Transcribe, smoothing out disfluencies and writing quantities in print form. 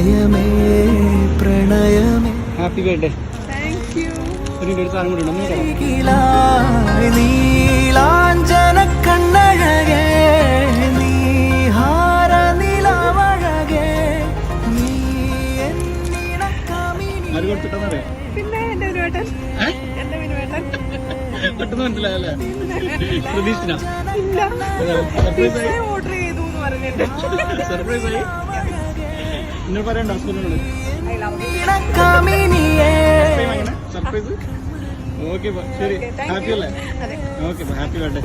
പ്രണയമേ പ്രണയമേ. Happy birthday. ഒരു സാധനം കൂടി ഉണ്ട്. നീലാഞ്ജന കണ്ണഴകേ നീഹാര നിലവഴകേ നീ ആര് കൊടുത്തിട്ടെന്നറിയാം? പെട്ടെന്ന് മനസ്സിലായല്ലേ? പ്രതീക്ഷിച്ച സർപ്രൈസ് ആയി. എന്നോട് പറയണ്ട ഹസ്ബൻഡിനോട് സർപ്രൈസ്. ഓക്കെ ശരി, ഹാപ്പി അല്ലേ? Okay happy birthday.